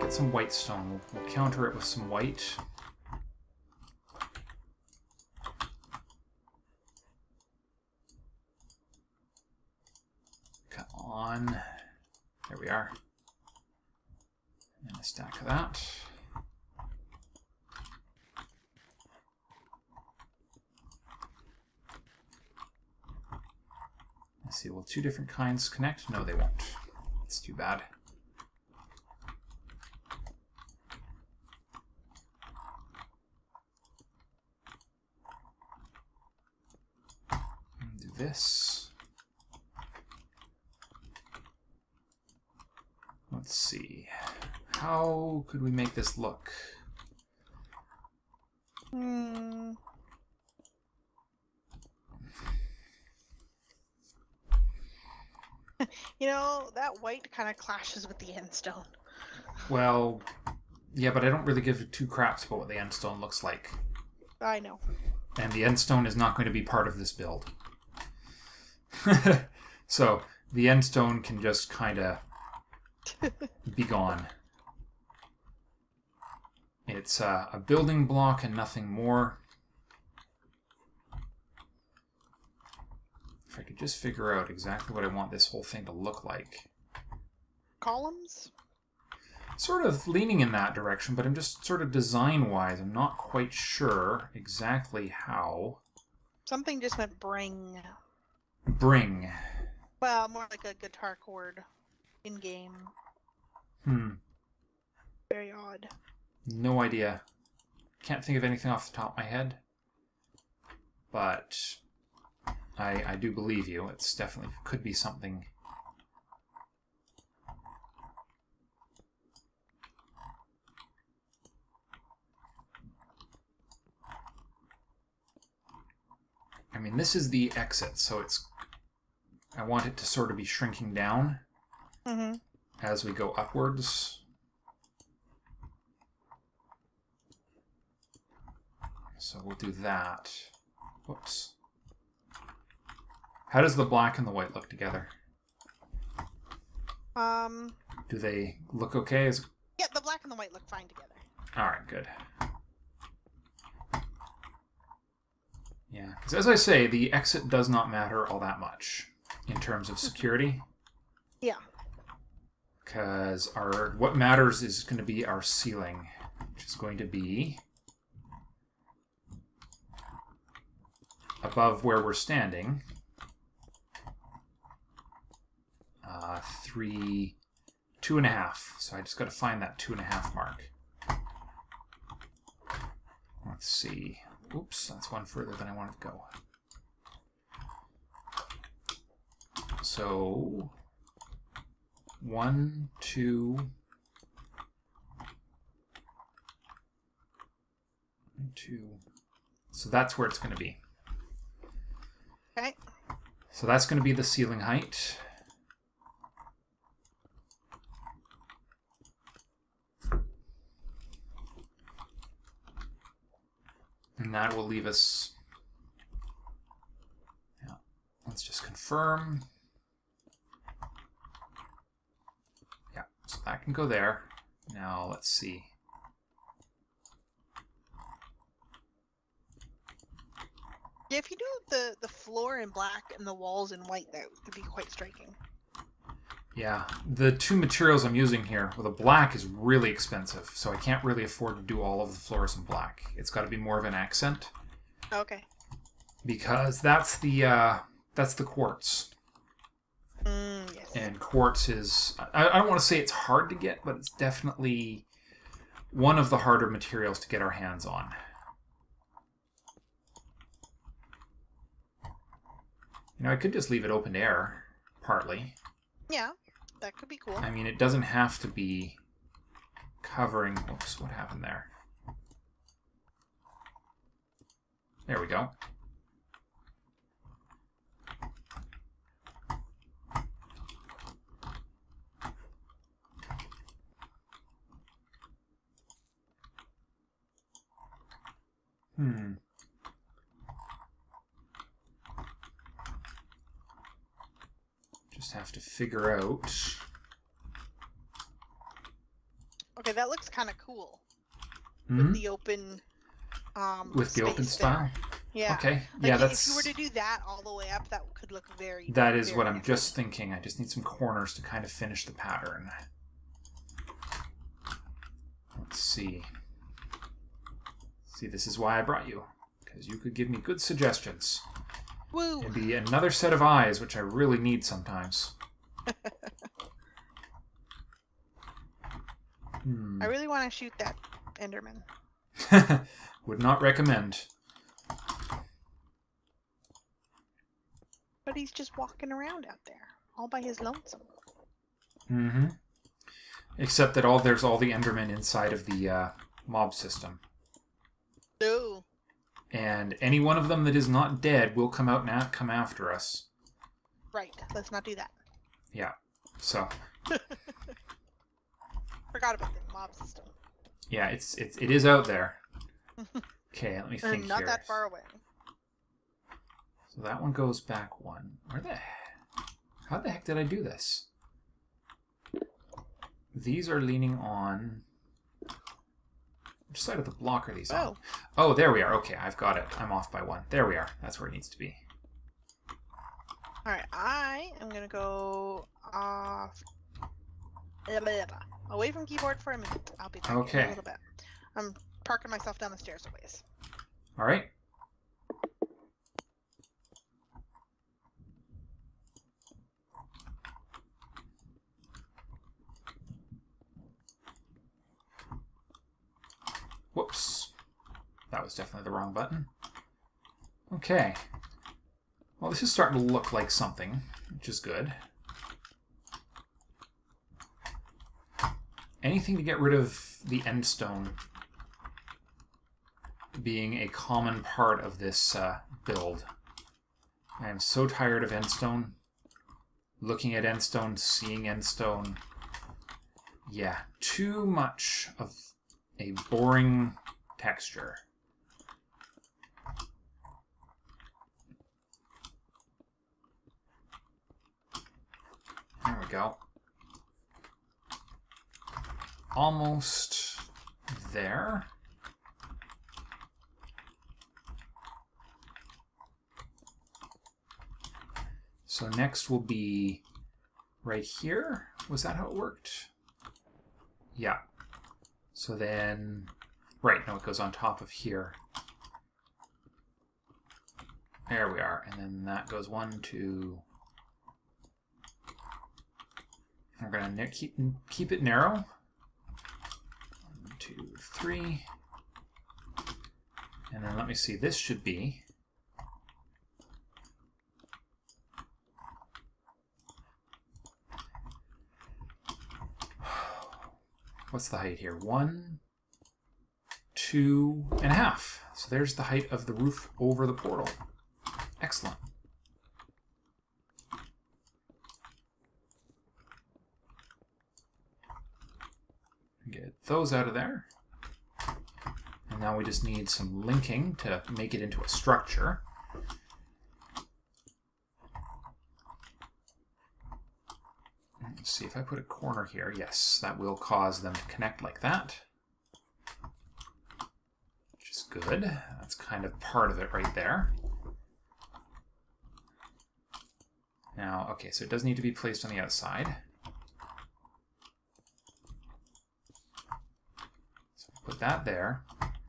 Get some white stone. We'll counter it with some white. Come on. There we are. And a stack of that. Let's see, will two different kinds connect? No, they won't. That's too bad. Do this. Let's see. How could we make this look? You know, that white kind of clashes with the end stone. Well, yeah, but I don't really give two craps about what the end stone looks like. I know. And the end stone is not going to be part of this build. So, the end stone can just kind of be gone. It's a building block and nothing more. If I could just figure out exactly what I want this whole thing to look like. Columns? Sort of leaning in that direction, but I'm just sort of design-wise, I'm not quite sure exactly how. Something just went bring. Bring. Well, more like a guitar chord in-game. Very odd. No idea. Can't think of anything off the top of my head. But I do believe you. It's definitely could be something. I mean, this is the exit, so it's... I want it to sort of be shrinking down as we go upwards. So we'll do that. Whoops. How does the black and the white look together? Do they look okay? Yeah, the black and the white look fine together. Alright, good. Yeah, because as I say, the exit does not matter all that much in terms of security. Yeah. Because what matters is going to be our ceiling, which is going to be above where we're standing. 2.5. So I just got to find that 2.5 mark. Let's see. Oops, that's one further than I wanted to go. So 1, 2, 2. So that's where it's going to be. Okay. So that's going to be the ceiling height. And that will leave us... Yeah, let's just confirm. Yeah, so that can go there. Now let's see. Yeah, if you do the floor in black and the walls in white, that would be quite striking. Yeah, the two materials I'm using here, well, the black is really expensive, so I can't really afford to do all of the floors in black. It's got to be more of an accent. Okay. Because that's the quartz. Yes. And quartz is, I don't want to say it's hard to get, but it's definitely one of the harder materials to get our hands on. You know, I could just leave it open air, partly. Yeah, that could be cool. I mean, it doesn't have to be covering... Oops, what happened there? There we go. Just have to figure out... Okay, that looks kind of cool. Mhm. With the open With the open space there. style? Yeah. Okay. Like, Yeah, if you were to do that all the way up, that could look very that is very what I'm nice. just thinking. I just need some corners to kind of finish the pattern. Let's see. See, this is why I brought you. Because you could give me good suggestions. Woo! Maybe another set of eyes, which I really need sometimes. I really want to shoot that Enderman. Would not recommend. But he's just walking around out there, all by his lonesome. Mm-hmm. Except that there's all the Endermen inside of the mob system. No. And any one of them that is not dead will come out and come after us. Right. Let's not do that. Yeah. So. Forgot about the mob system. Yeah, it is out there. Okay, let me think And not here. that far away. So that one goes back one. How the heck did I do this? These are leaning on... Which side of the block are these on? Oh, there we are. Okay, I've got it. I'm off by one. There we are. That's where it needs to be. Alright, I am going to go off... away from keyboard for a minute. I'll be back in a little bit. I'm parking myself down the stairs a ways. All right. Whoops. That was definitely the wrong button. Okay. Well, this is starting to look like something, which is good. Anything to get rid of the end stone being a common part of this build. I am so tired of end stone. Looking at end stone, seeing end stone. Yeah, too much of a boring texture. There we go. Almost there. So next will be right here. Was that how it worked? Yeah. So then, right, no, it goes on top of here. There we are. And then that goes 1, 2. We're going to keep it narrow. 1, 2, 3. And then let me see, this should be... What's the height here? 1, 2.5. So there's the height of the roof over the portal. Excellent. Get those out of there. And now we just need some linking to make it into a structure. Let's see if I put a corner here. Yes, that will cause them to connect like that. Which is good. That's kind of part of it right there. Now, okay, so it does need to be placed on the outside. So put that there.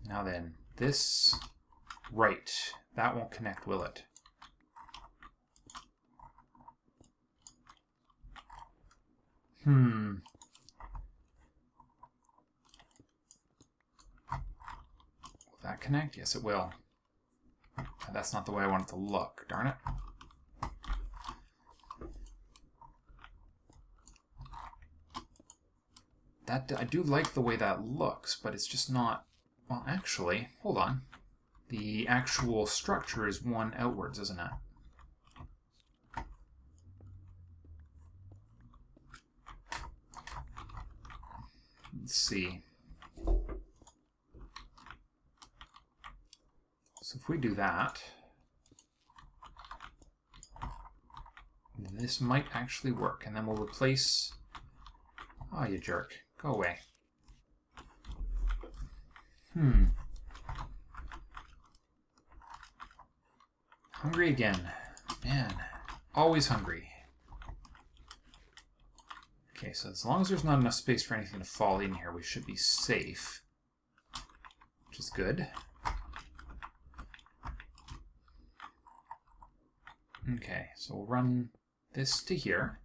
Now then, this right, that won't connect, will it? Will that connect? Yes, it will. That's not the way I want it to look. Darn it. I do like the way that looks, but it's just not... Well, actually, hold on. The actual structure is one outwards, isn't it? Let's see. So if we do that, this might actually work. And then we'll replace... Oh, you jerk. Go away. Hungry again. Man, always hungry. Okay, so as long as there's not enough space for anything to fall in here, we should be safe. Which is good. Okay, so we'll run this to here.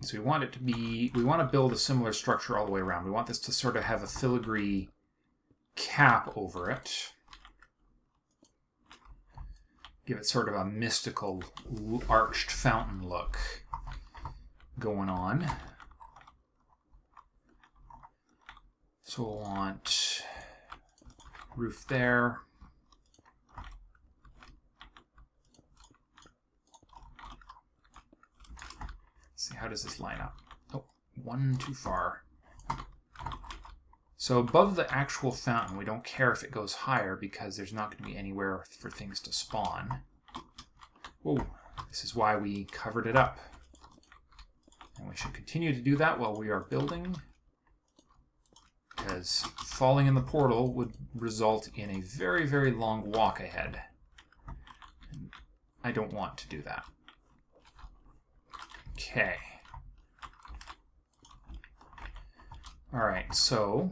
So we want it to be, we want to build a similar structure all the way around. We want this to sort of have a filigree cap over it. Give it sort of a mystical arched fountain look going on. So we'll want roof there. See, how does this line up? Oh, one too far. So above the actual fountain, we don't care if it goes higher because there's not going to be anywhere for things to spawn. Whoa, this is why we covered it up. And we should continue to do that while we are building, because falling in the portal would result in a very, very long walk ahead. And I don't want to do that. Okay. Alright, so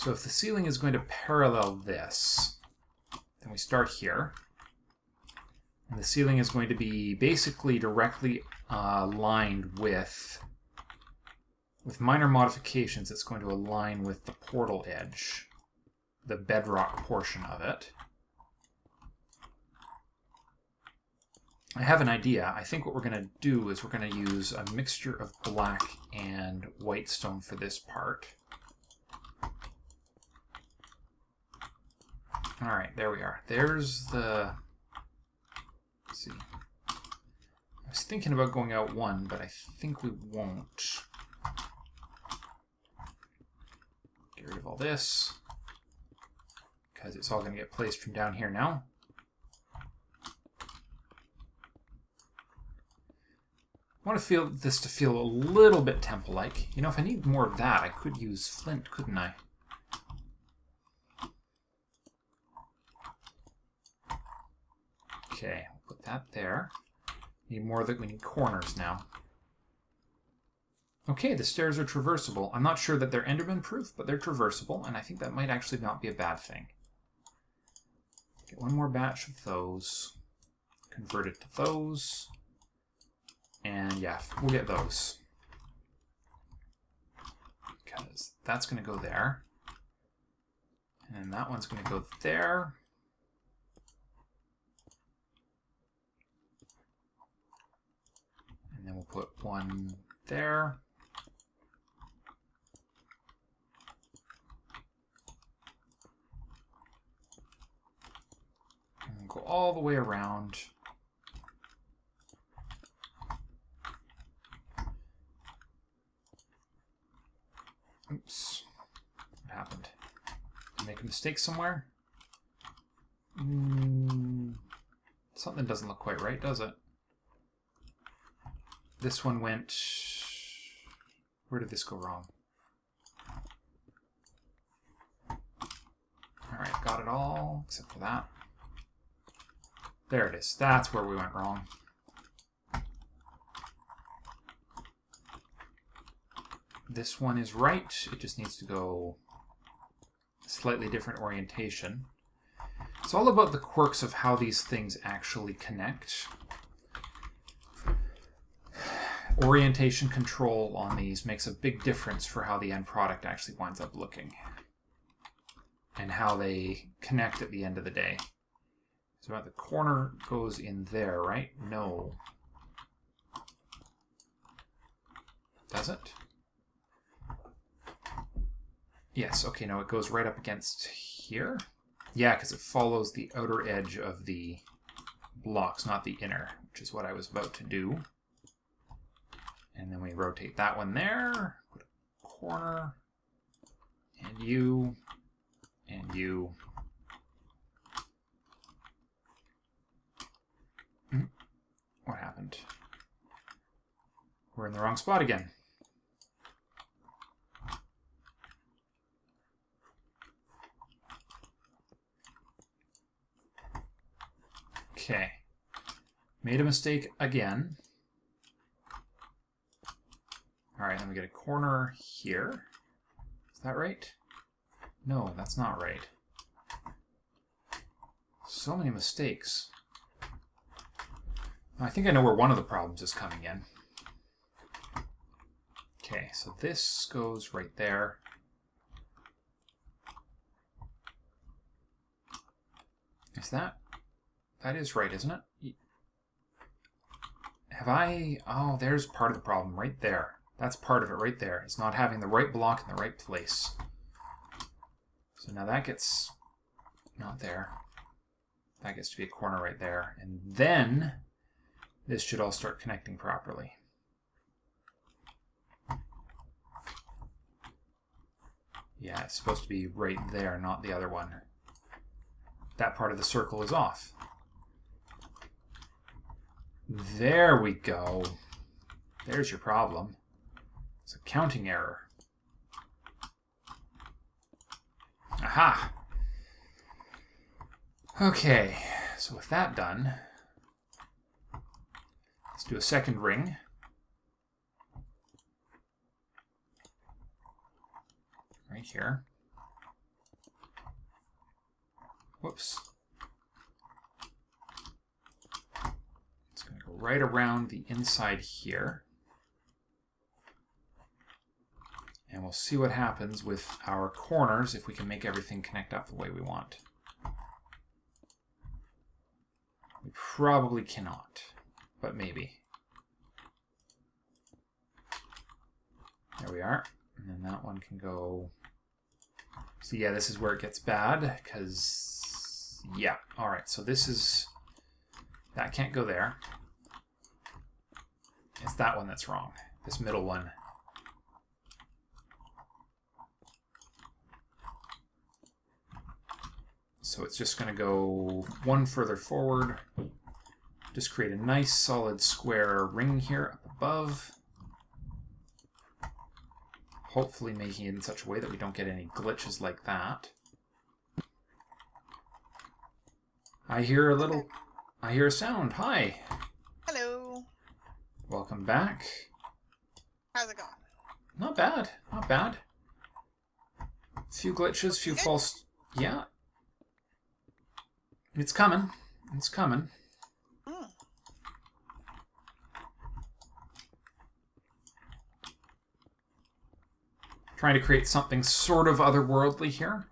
if the ceiling is going to parallel this, then we start here. And the ceiling is going to be basically directly aligned with minor modifications. It's going to align with the portal edge, the bedrock portion of it. I have an idea. I think what we're going to do is we're going to use a mixture of black and white stone for this part. Alright, there we are. There's the... Let's see. I was thinking about going out one, but I think we won't. Get rid of all this, because it's all going to get placed from down here now. I want to feel this to feel a little bit temple-like. You know, if I need more of that, I could use flint, couldn't I? Okay, we'll put that there. Need more that we need corners now. Okay, the stairs are traversable. I'm not sure that they're Enderman-proof, but they're traversable, and I think that might actually not be a bad thing. Get one more batch of those. Convert it to those. And yeah, we'll get those. Because that's going to go there. And that one's going to go there. And then we'll put one there. And we'll go all the way around. Oops. What happened? Did I make a mistake somewhere? Something doesn't look quite right, does it? This one went... Where did this go wrong? Alright, got it all, except for that. There it is. That's where we went wrong. This one is right. It just needs to go a slightly different orientation. It's all about the quirks of how these things actually connect. Orientation control on these makes a big difference for how the end product actually winds up looking. And how they connect at the end of the day. So the corner goes in there, right? No. Does it? Yes, okay, no, it goes right up against here. Yeah, because it follows the outer edge of the blocks, not the inner, which is what I was about to do. And then we rotate that one there, put a corner, and you, and you. What happened? We're in the wrong spot again. Okay. Made a mistake again. Alright, then we get a corner here. Is that right? No, that's not right. So many mistakes. I think I know where one of the problems is coming in. Okay, so this goes right there. Is that... That is right, isn't it? Have I... Oh, there's part of the problem right there. That's part of it right there. It's not having the right block in the right place. So now that gets... Not there. That gets to be a corner right there. And then this should all start connecting properly. Yeah, it's supposed to be right there, not the other one. That part of the circle is off. There we go. There's your problem. It's a counting error. Aha! Okay, so with that done, let's do a second ring. Right here. Whoops. It's going to go right around the inside here. And we'll see what happens with our corners if we can make everything connect up the way we want. We probably cannot, but maybe. There we are. And then that one can go... So yeah, this is where it gets bad, because... Yeah, alright, so this is... That can't go there. It's that one that's wrong. This middle one. So it's just going to go one further forward. Just create a nice solid square ring here up above. Hopefully making it in such a way that we don't get any glitches like that. I hear a sound. Hi. Hello. Welcome back. How's it going? Not bad. Not bad. Few glitches, few false... Yeah. It's coming. It's coming. Trying to create something sort of otherworldly here.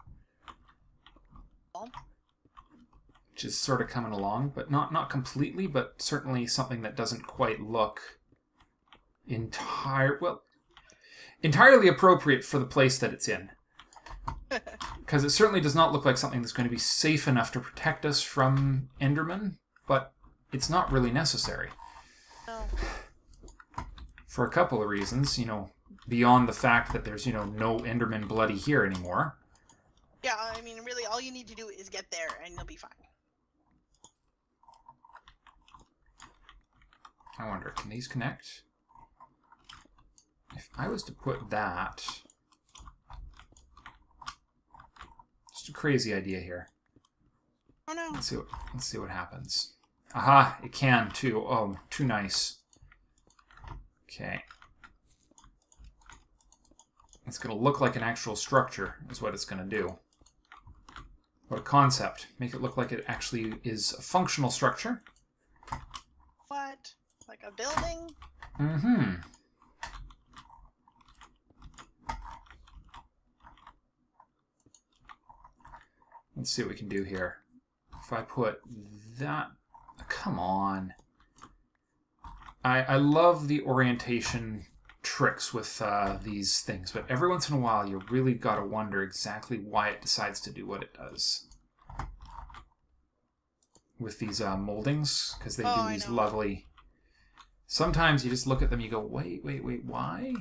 Which is sort of coming along, but not completely, but certainly something that doesn't quite look entirely appropriate for the place that it's in. Because it certainly does not look like something that's going to be safe enough to protect us from Enderman, but it's not really necessary. No. For a couple of reasons, you know, beyond the fact that there's, you know, no Enderman bloody here anymore. Yeah, I mean, really, all you need to do is get there, and you'll be fine. I wonder, can these connect? If I was to put that... Just a crazy idea here. Oh no. Let's see what happens. Aha, it can too. Oh, too nice. Okay. It's going to look like an actual structure, is what it's going to do. What a concept. Make it look like it actually is a functional structure. What? Like a building? Mm-hmm. Let's see what we can do here. If I put that... Come on. I love the orientation tricks with these things, but every once in a while you really got to wonder exactly why it decides to do what it does. With these moldings, because they do these lovely... Sometimes you just look at them and you go, wait, why?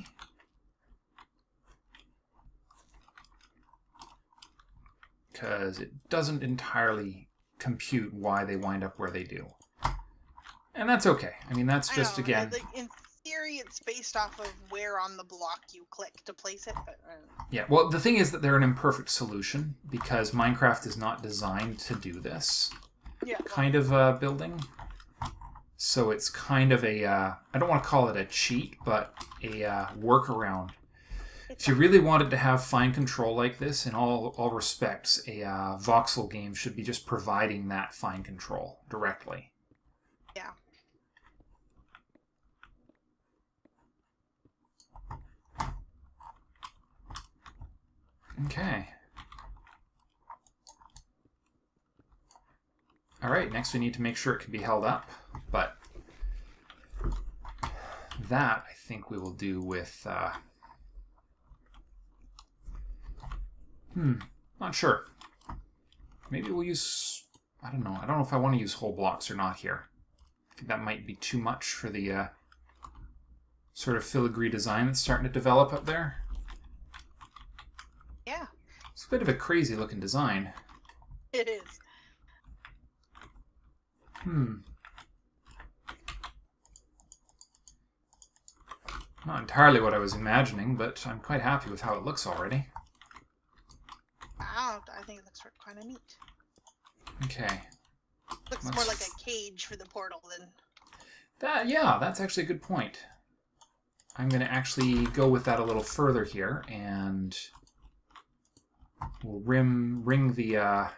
Because it doesn't entirely compute why they wind up where they do. And that's okay. I mean, that's just, again... In theory, it's based off of where on the block you click to place it. But, yeah, well, the thing is that they're an imperfect solution, because Minecraft is not designed to do this. Yeah. kind of building. So it's kind of a, I don't want to call it a cheat, but a workaround. If you really wanted to have fine control like this, in all respects, a voxel game should be just providing that fine control directly. Yeah. Okay. Alright, next we need to make sure it can be held up, but that I think we will do with, not sure. Maybe we'll use, I don't know if I want to use whole blocks or not here. I think that might be too much for the sort of filigree design that's starting to develop up there. Yeah. It's a bit of a crazy looking design. It is. Not entirely what I was imagining, but I'm quite happy with how it looks already. I think it looks kind of neat. Okay. Looks more like a cage for the portal than... Yeah, that's actually a good point. I'm going to actually go with that a little further here, and we'll ring the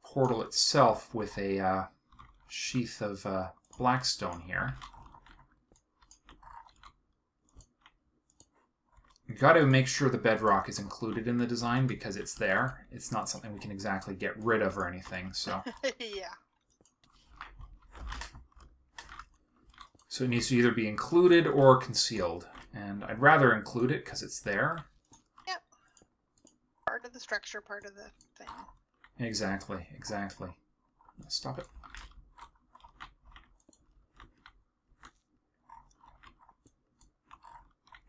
portal itself with a sheath of blackstone here. You've got to make sure the bedrock is included in the design because it's there. It's not something we can exactly get rid of or anything, so... Yeah. So it needs to either be included or concealed. And I'd rather include it because it's there. Yep. Part of the structure, part of the thing. Exactly. Stop it.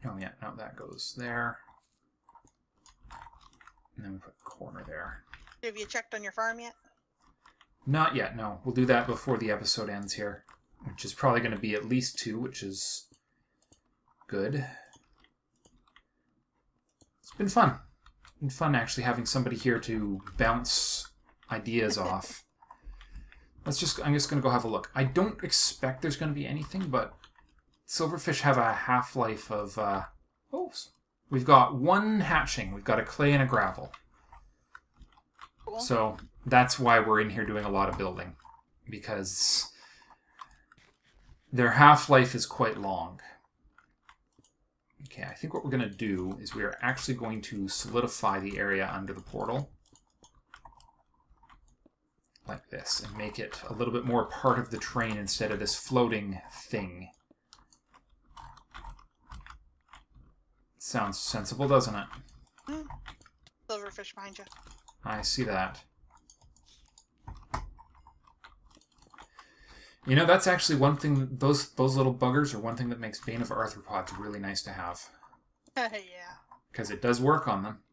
Oh yeah, no, that goes there. And then we put a corner there. Have you checked on your farm yet? Not yet, no. We'll do that before the episode ends here. Which is probably going to be at least 2, which is good. It's been fun. It's been fun actually having somebody here to bounce ideas off. I'm just going to go have a look. I don't expect there's going to be anything, but silverfish have a half-life of... we've got 1 hatching. We've got a clay and a gravel. Cool. So that's why we're in here doing a lot of building. Because their half-life is quite long. Okay, I think what we're going to do is we are actually going to solidify the area under the portal. Like this, and make it a little bit more part of the terrain instead of this floating thing. Sounds sensible, doesn't it? Silverfish behind you. I see that. You know, that's actually one thing, those little buggers are one thing that makes Bane of Arthropods really nice to have. Yeah. Because it does work on them.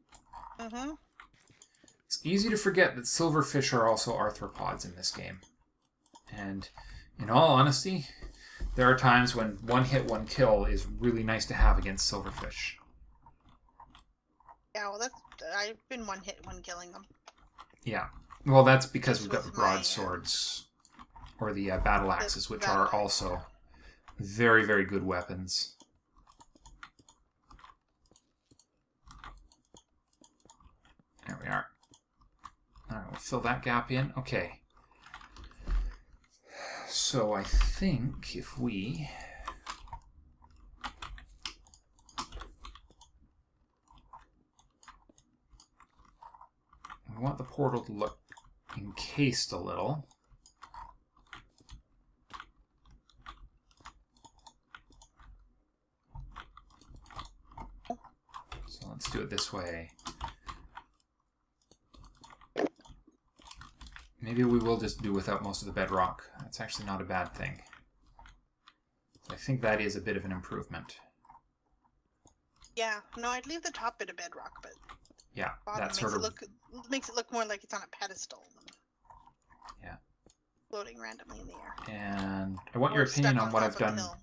Mm-hmm. It's easy to forget that silverfish are also arthropods in this game. And in all honesty, there are times when one hit, one kill is really nice to have against silverfish. Yeah, well, I've been one hit when killing them. Yeah. Well, that's because Just we've got the with my, broadswords. Or the battle axes, which are also very, very good weapons. There we are. Alright, we'll fill that gap in. Okay. So I think if we... I want the portal to look encased a little. So let's do it this way. Maybe we will just do without most of the bedrock. That's actually not a bad thing. I think that is a bit of an improvement. Yeah, no, I'd leave the top bit of bedrock, but Yeah, bottom that sort of... makes it look more like it's on a pedestal. Yeah. Floating randomly in the air. And I want Or your opinion stuck on what top I've of the done. hill.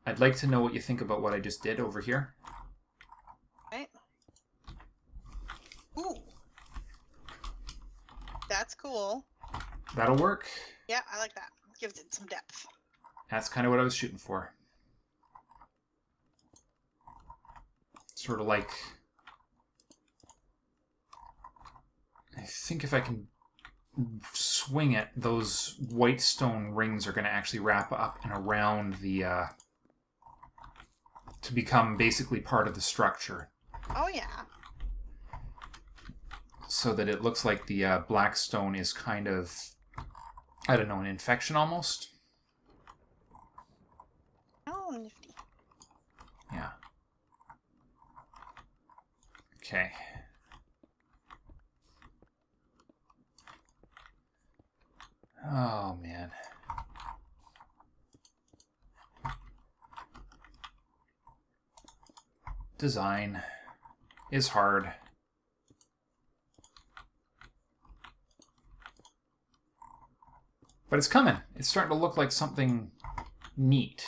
I'd like to know what you think about what I just did over here. Right? Ooh. cool. That'll work. Yeah, I like that. Gives it some depth. That's kind of what I was shooting for. Sort of like... I think if I can swing it, those white stone rings are going to actually wrap up and around the... to become basically part of the structure. Oh, yeah. So that it looks like the black stone is kind of, I don't know, an infection almost. Oh, nifty. Yeah. Okay. Oh, man. Design is hard. But it's coming. It's starting to look like something neat,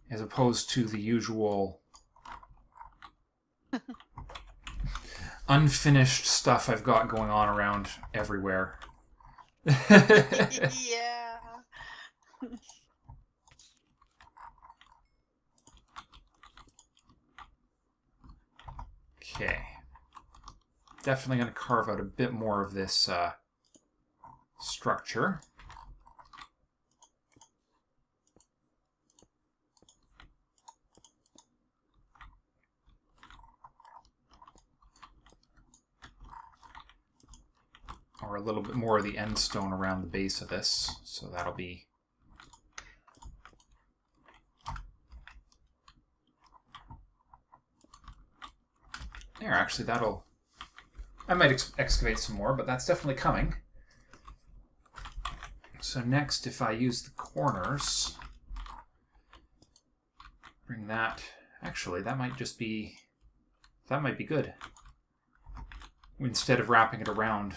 as opposed to the usual unfinished stuff I've got going on around everywhere. Yeah. Okay. Definitely going to carve out a bit more of this structure. Or a little bit more of the end stone around the base of this. So that'll be... There, actually, that'll... I might excavate some more, but that's definitely coming. So next, if I use the corners... Bring that... Actually, that might just be... That might be good. Instead of wrapping it around,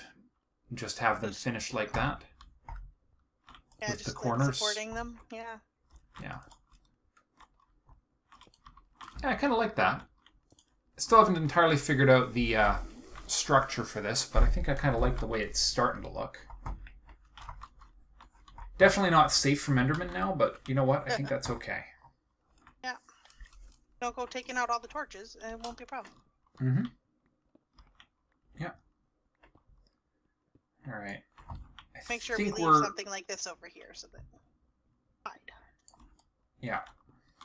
just have them finished like that. Yeah, with just the corners. like supporting them. Yeah. Yeah. Yeah, I kind of like that. I still haven't entirely figured out the structure for this, but I think I kind of like the way it's starting to look. Definitely not safe from Enderman now, but you know what? I think that's okay. Yeah. Don't go taking out all the torches, and it won't be a problem. Mm-hmm. Yeah. All right. Make sure we leave something like this over here so that hide. Yeah.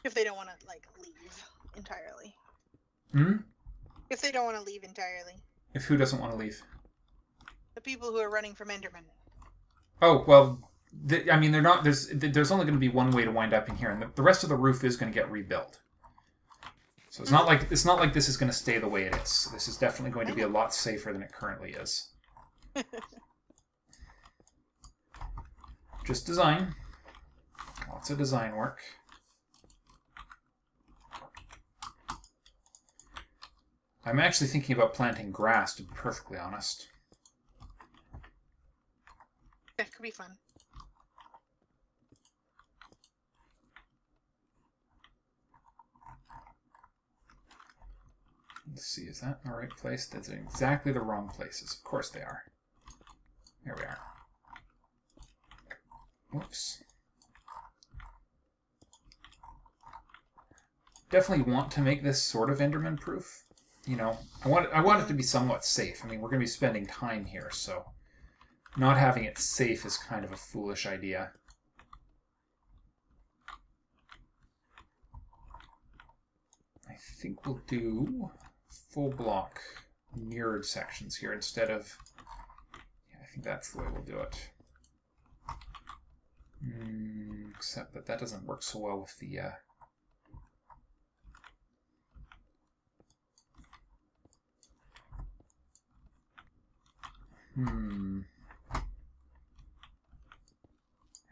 If they don't want to like leave entirely. Hmm. If they don't want to leave entirely. If who doesn't want to leave? The people who are running from Enderman. Oh well. I mean, they're not. There's only going to be one way to wind up in here, and the rest of the roof is going to get rebuilt. So it's not like this is going to stay the way it is. This is definitely going to be a lot safer than it currently is. Just design. Lots of design work. I'm actually thinking about planting grass, to be perfectly honest. That could be fun. Let's see, is that in the right place? That's in exactly the wrong places. Of course they are. Here we are. Whoops. Definitely want to make this sort of Enderman proof. You know, I want it to be somewhat safe. I mean, we're going to be spending time here, so not having it safe is kind of a foolish idea. I think we'll do full block mirrored sections here instead of... Yeah, I think that's the way we'll do it. Except that that doesn't work so well with the... I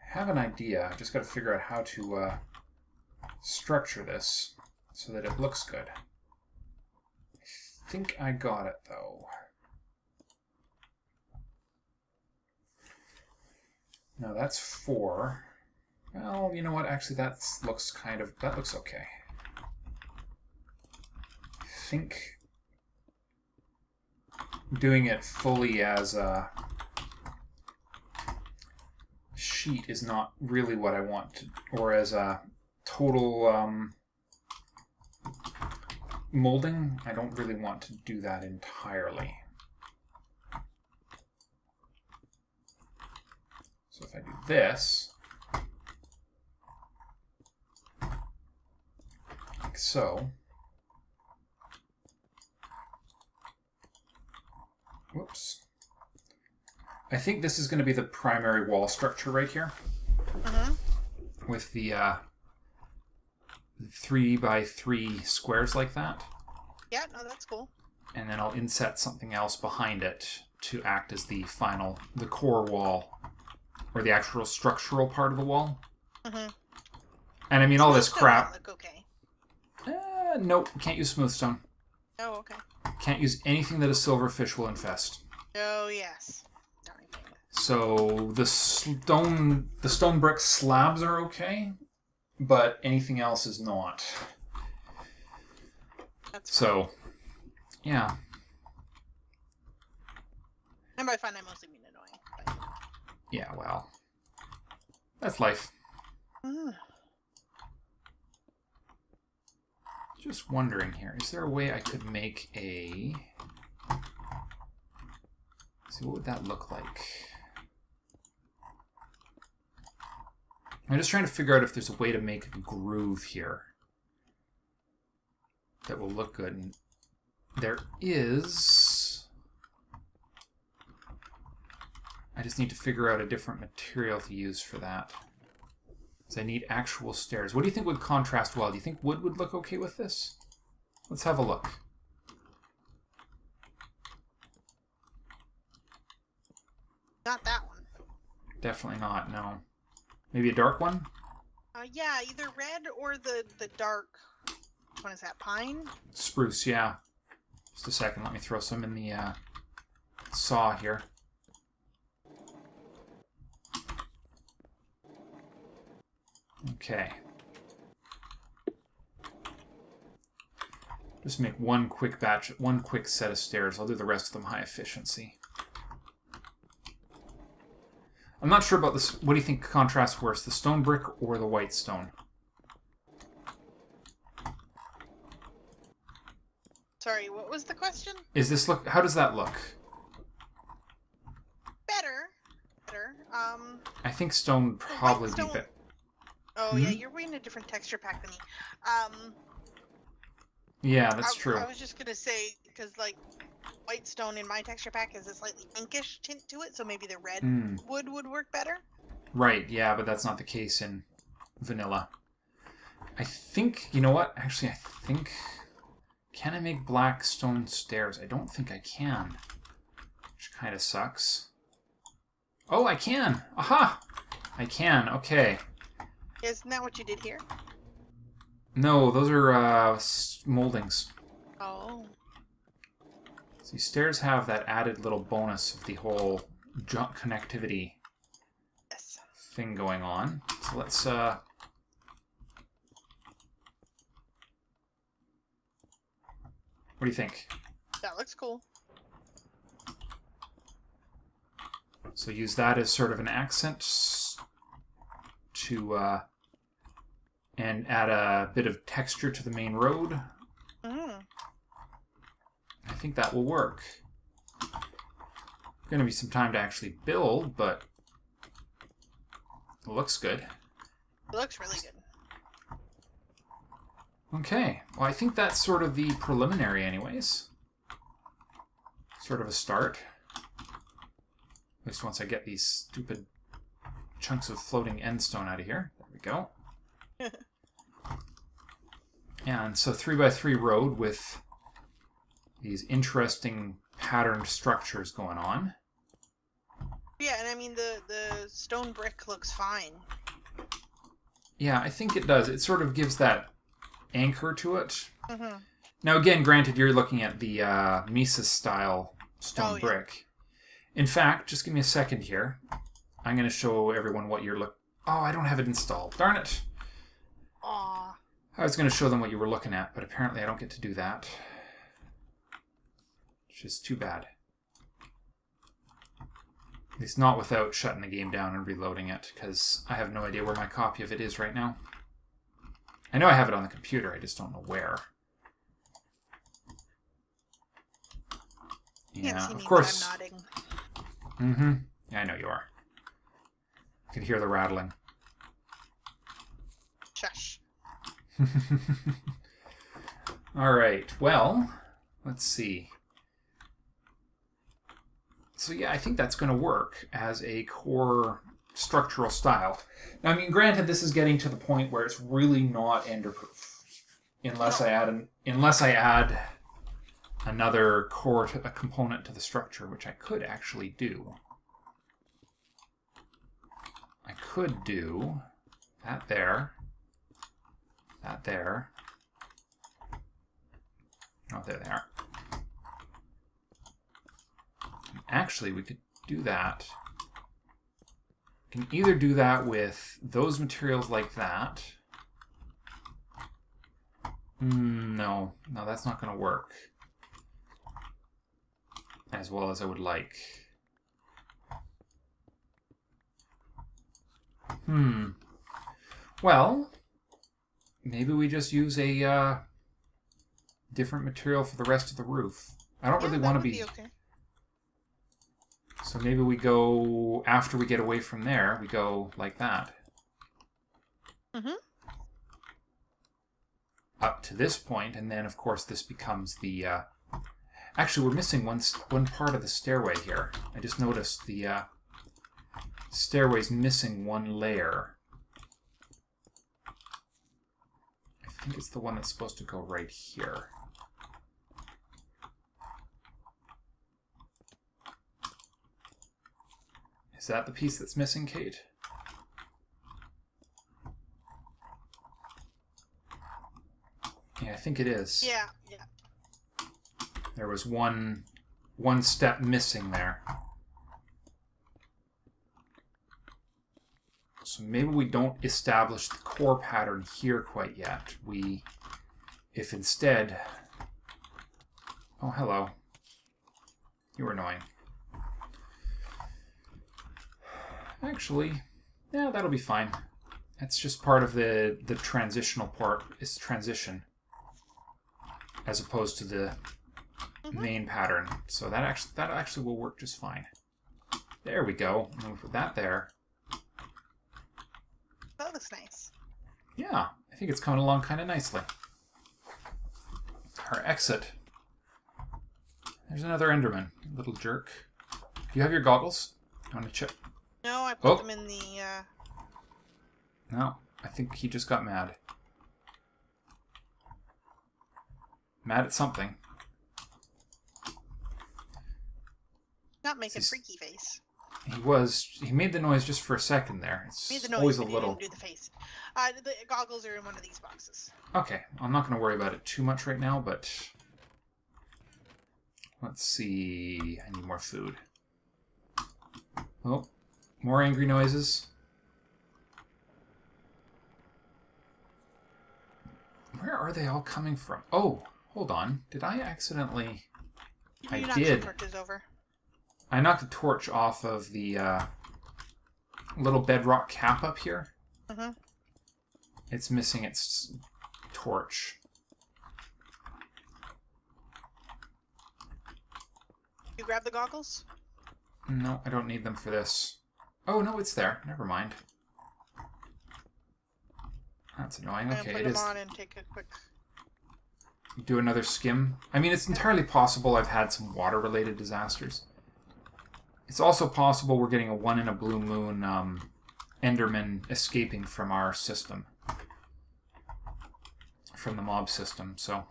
have an idea. I just got to figure out how to structure this so that it looks good. I think I got it, though. No, that's 4. Well, you know what? Actually, that looks okay. I think doing it fully as a sheet is not really what I want to, or as a total molding, I don't really want to do that entirely. So if I do this, like so, whoops. I think this is going to be the primary wall structure right here. With the 3x3 squares like that. Yeah, no, that's cool. And then I'll inset something else behind it to act as the core wall, or the actual structural part of the wall. And I mean, all this crap. Look okay. Nope, can't use smooth stone. Oh, okay. Can't use anything that a silverfish will infest. Oh, yes. So the stone brick slabs are okay, but anything else is not. That's so, yeah. And by fun, I mostly mean annoying. But... Yeah, well, that's life. Just wondering here, is there a way I could make a... Let's see, what would that look like? I'm just trying to figure out if there's a way to make a groove here that will look good. And there is. I just need to figure out a different material to use for that. So I need actual stairs. What do you think would contrast well? Do you think wood would look okay with this? Let's have a look. Not that one. Definitely not, no. Maybe a dark one? Yeah, either red or the dark... Which one is that? Pine? Spruce, yeah. Just a second, let me throw some in the saw here. Okay. Just make one quick set of stairs. I'll do the rest of them high efficiency. I'm not sure about this. What do you think contrasts worse, the stone brick or the white stone? Sorry, what was the question? Is this look? How does that look? Better. I think stone probably be better. Oh yeah, you're reading a different texture pack than me. Yeah, that's true. I was just gonna say because like white stone in my texture pack has a slightly pinkish tint to it, so maybe the red wood would work better. Right. Yeah, but that's not the case in vanilla. I think, you know what? Actually, I think... Can I make black stone stairs? I don't think I can. Which kind of sucks. Oh, I can! Aha! I can, okay. Isn't that what you did here? No, those are moldings. Oh. See, stairs have that added little bonus of the whole connectivity thing going on. So let's... What do you think? That looks cool. So use that as sort of an accent to and add a bit of texture to the main road. I think that will work. Going to be some time to actually build, but it looks good. It looks really good. Okay, well I think that's sort of the preliminary anyways. Sort of a start. At least once I get these stupid chunks of floating end stone out of here. There we go. And so 3x3 road with these interesting patterned structures going on. Yeah, and I mean the stone brick looks fine. Yeah, I think it does. It sort of gives that anchor to it. Now again, granted, you're looking at the Mises style stone brick. In fact, just give me a second here. I'm going to show everyone what you're looking... Oh, I don't have it installed. Darn it. Aww. I was going to show them what you were looking at, but apparently I don't get to do that. Which is too bad. At least not without shutting the game down and reloading it, because I have no idea where my copy of it is right now. I know I have it on the computer, I just don't know where. Yeah, of course. I'm nodding. Mm-hmm. Yeah, I know you are. I can hear the rattling. Shush. All right. Well, let's see. So yeah, I think that's going to work as a core structural style. Now, I mean, granted, this is getting to the point where it's really not enderproof, unless I add another core a component to the structure, which I could actually do. I could do that there, that there. Oh, there they are. Actually, we could do that. We can either do that with those materials like that. No, that's not going to work as well as I would like. Well, maybe we just use a different material for the rest of the roof. I don't really want to be... Okay. So maybe we go, after we get away from there, we go like that. Up to this point, and then of course this becomes the... Actually, we're missing one part of the stairway here. I just noticed the stairway's missing one layer. I think it's the one that's supposed to go right here. Is that the piece that's missing, Kate? Yeah, I think it is. Yeah. There was one step missing there. So maybe we don't establish the core pattern here quite yet. If instead... Oh, hello. You were annoying. Actually, yeah, that'll be fine. That's just part of the transitional part. It's transition, as opposed to the main pattern. So that actually will work just fine. There we go. And we'll put that there. That looks nice. Yeah, I think it's coming along kind of nicely. Our exit. There's another Enderman, little jerk. Do you have your goggles? I want to check. No, I put them in the... No, I think he just got mad. Mad at something. Not making freaky face. He made the noise just for a second there. It's made the noise, always a but little... He didn't do the face. The goggles are in one of these boxes. Okay, I'm not going to worry about it too much right now, but... Let's see... I need more food. Oh, more angry noises. Where are they all coming from? Oh, hold on. Did I accidentally... I did. Torches over? I knocked a torch off of the little bedrock cap up here. It's missing its torch. You grab the goggles? No, I don't need them for this. Oh, no, it's there. Never mind. That's annoying. Okay, put it them is. On and take a quick... Do another skim. I mean, it's entirely possible I've had some water-related disasters. It's also possible we're getting a one in a blue moon Enderman escaping from our system. From the mob system, so...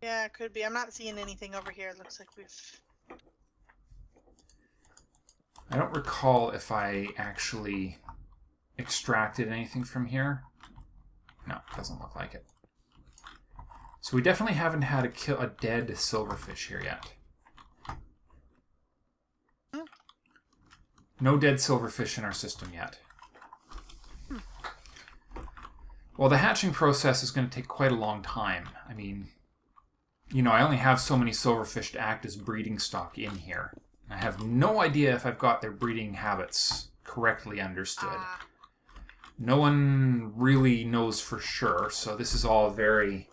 Yeah, it could be. I'm not seeing anything over here. It looks like we've... I don't recall if I actually extracted anything from here. No, it doesn't look like it. So we definitely haven't had a dead silverfish here yet. No dead silverfish in our system yet. Well, the hatching process is going to take quite a long time. I mean, you know, I only have so many silverfish to act as breeding stock in here. I have no idea if I've got their breeding habits correctly understood. No one really knows for sure, so this is all very...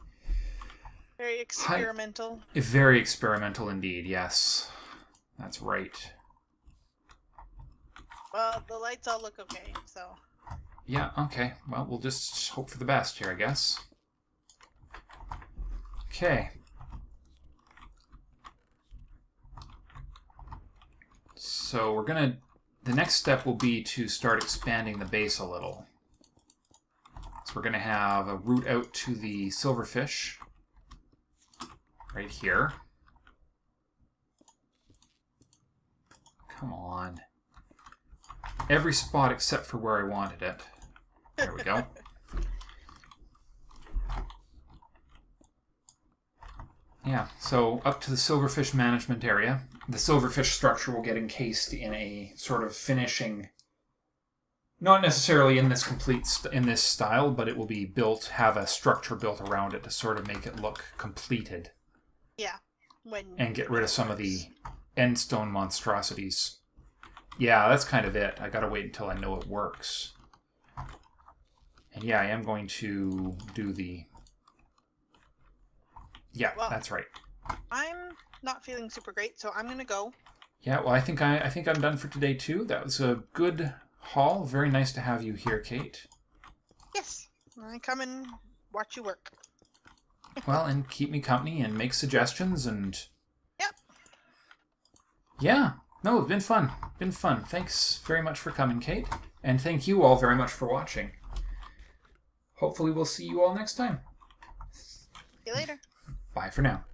Very experimental. Very experimental indeed, yes. That's right. Well, the lights all look okay, so... Yeah, okay. Well, we'll just hope for the best here, I guess. Okay. So we're gonna... The next step will be to start expanding the base a little. So we're gonna have a route out to the silverfish. Right here. Come on. Every spot except for where I wanted it. There we go. Yeah, so up to the silverfish management area. The silverfish structure will get encased in a sort of finishing, not necessarily in this in this style, but it will be built, have a structure built around it to sort of make it look completed. Yeah. And get rid of some of the endstone monstrosities. Yeah, that's kind of it. I gotta wait until I know it works. And yeah, I am going to do the... Yeah, well, that's right. I'm not feeling super great, so I'm going to go. Yeah, well, I think I'm done for today, too. That was a good haul. Very nice to have you here, Kate. Yes. I come and watch you work. Well, and keep me company and make suggestions and... Yep. Yeah. No, it's been fun. Been fun. Thanks very much for coming, Kate. And thank you all very much for watching. Hopefully we'll see you all next time. See you later. Bye for now.